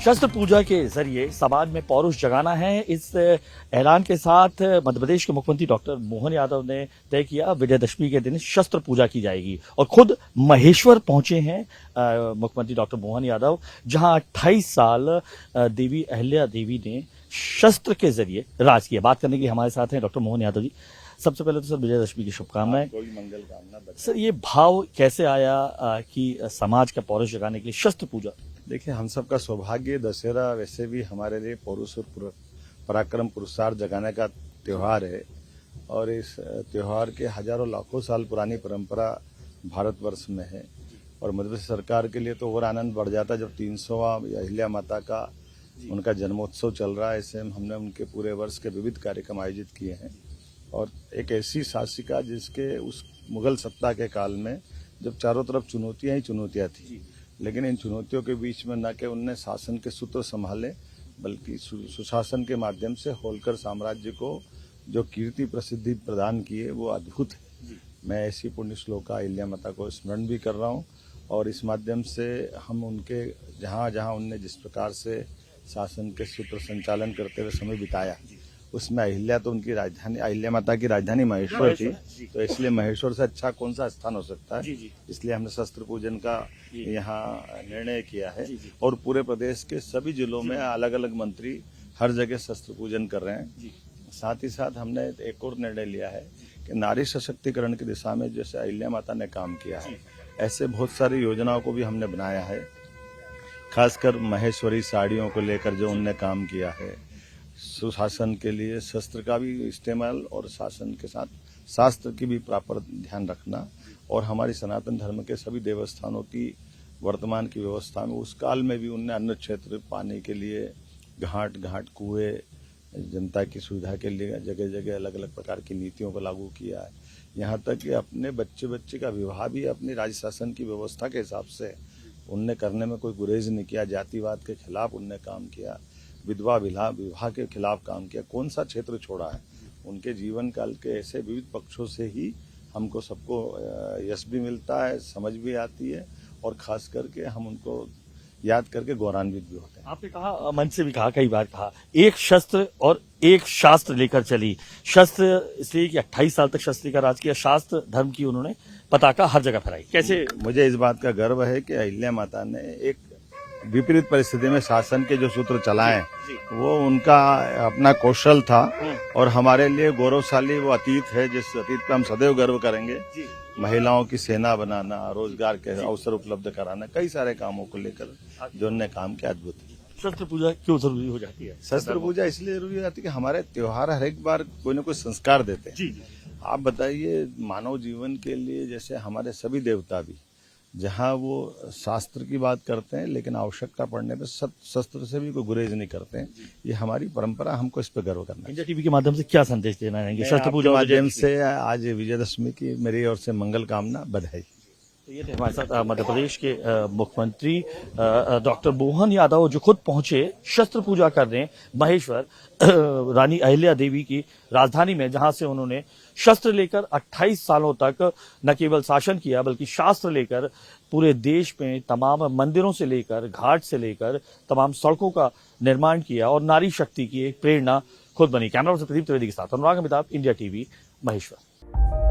शस्त्र पूजा के जरिए समाज में पौरुष जगाना है। इस ऐलान के साथ मध्य प्रदेश के मुख्यमंत्री डॉक्टर मोहन यादव ने तय किया विजयदशमी के दिन शस्त्र पूजा की जाएगी और खुद महेश्वर पहुंचे हैं मुख्यमंत्री डॉक्टर मोहन यादव, जहां 28 साल देवी अहिल्या देवी ने शस्त्र के जरिए राज किया। बात करने के लिए हमारे साथ हैं डॉक्टर मोहन यादव जी। सबसे पहले तो सर विजयदशमी की शुभकामनाएं। मंगल कामना। सर ये भाव कैसे आया कि समाज का पौरुष जगाने के लिए शस्त्र पूजा? देखिए, हम सबका सौभाग्य, दशहरा वैसे भी हमारे लिए पौरुष और पराक्रम पुरुषार्थ जगाने का त्यौहार है और इस त्यौहार के हजारों लाखों साल पुरानी परंपरा भारतवर्ष में है और मध्य प्रदेश सरकार के लिए तो और आनंद बढ़ जाता जब 300वां अहिल्या माता का उनका जन्मोत्सव चल रहा है। ऐसे हमने उनके पूरे वर्ष के विविध कार्यक्रम आयोजित किए हैं और एक ऐसी शासिका जिसके उस मुगल सत्ता के काल में जब चारों तरफ चुनौतियां ही चुनौतियां थी, लेकिन इन चुनौतियों के बीच में न कि उनने शासन के सूत्र संभाले बल्कि सुशासन के माध्यम से होलकर साम्राज्य को जो कीर्ति प्रसिद्धि प्रदान की है वो अद्भुत है। मैं ऐसी पुण्य श्लोका अहिल्या माता को स्मरण भी कर रहा हूँ और इस माध्यम से हम उनके जहाँ जहाँ उनने जिस प्रकार से शासन के सूत्र संचालन करते हुए समय बिताया, उसमें अहिल्या तो उनकी राजधानी, अहिल्या माता की राजधानी महेश्वर थी, तो इसलिए महेश्वर से अच्छा कौन सा स्थान हो सकता है। इसलिए हमने शस्त्र पूजन का यहाँ निर्णय किया है और पूरे प्रदेश के सभी जिलों में अलग अलग मंत्री हर जगह शस्त्र पूजन कर रहे हैं। साथ ही साथ हमने एक और निर्णय लिया है कि नारी सशक्तिकरण की दिशा में जैसे अहिल्या माता ने काम किया है, ऐसे बहुत सारी योजनाओं को भी हमने बनाया है। खासकर महेश्वरी साड़ियों को लेकर जो उनने काम किया है, सुशासन के लिए शस्त्र का भी इस्तेमाल और शासन के साथ शास्त्र की भी प्रॉपर ध्यान रखना और हमारी सनातन धर्म के सभी देवस्थानों की वर्तमान की व्यवस्था में उस काल में भी उनने अन्य क्षेत्र पाने के लिए घाट घाट कुएं जनता की सुविधा के लिए जगह जगह अलग अलग प्रकार की नीतियों को लागू किया है। यहाँ तक कि अपने बच्चे का विवाह भी अपनी राज्य शासन की व्यवस्था के हिसाब से उनने करने में कोई गुरेज नहीं किया। जातिवाद के खिलाफ उनने काम किया, विधवा विवाह के खिलाफ काम किया। कौन सा क्षेत्र छोड़ा है? उनके जीवन काल के ऐसे विविध पक्षों से ही हमको सबको यश भी मिलता है, समझ भी आती है और खास करके हम उनको याद करके गौरवान्वित भी होते हैं। आपने कहा, मंच से भी कहा, कई बार कहा, एक शस्त्र और एक शास्त्र लेकर चली। शस्त्र इसलिए कि 28 साल तक शस्त्र का राज किया, शास्त्र धर्म की उन्होंने पताका हर जगह फहराई। कैसे? मुझे इस बात का गर्व है कि अहिल्या माता ने एक विपरीत परिस्थिति में शासन के जो सूत्र चलाए वो उनका अपना कौशल था और हमारे लिए गौरवशाली वो अतीत है जिस अतीत पे हम सदैव गर्व करेंगे। महिलाओं की सेना बनाना, रोजगार के अवसर उपलब्ध कराना, कई सारे कामों को लेकर जो उन्होंने काम किया, अद्भुत है। शस्त्र पूजा क्यों जरूरी हो जाती है? शस्त्र पूजा इसलिए जरूरी हो जाती है कि हमारे त्योहार हर एक बार कोई न कोई संस्कार देते हैं। आप बताइए, मानव जीवन के लिए जैसे हमारे सभी देवता भी जहाँ वो शास्त्र की बात करते हैं लेकिन आवश्यकता पड़ने पर शस्त्र से भी कोई गुरेज नहीं करते हैं। ये हमारी परंपरा, हमको इस पर गर्व करना है। इंडिया टीवी के माध्यम से क्या संदेश देना है शस्त्र पूजा के माध्यम से? आज विजयदशमी की मेरी ओर से मंगल कामना, बधाई। तो ये थे हमारे साथ मध्य प्रदेश के मुख्यमंत्री डॉक्टर मोहन यादव, जो खुद पहुंचे शस्त्र पूजा करने महेश्वर, रानी अहिल्या देवी की राजधानी में, जहां से उन्होंने शस्त्र लेकर 28 सालों तक न केवल शासन किया बल्कि शास्त्र लेकर पूरे देश में तमाम मंदिरों से लेकर घाट से लेकर तमाम सड़कों का निर्माण किया और नारी शक्ति की एक प्रेरणा खुद बनी। कैमरा पर्सन प्रदीप त्रिवेदी के साथ अनुराग अमिताभ, इंडिया टीवी, महेश्वर।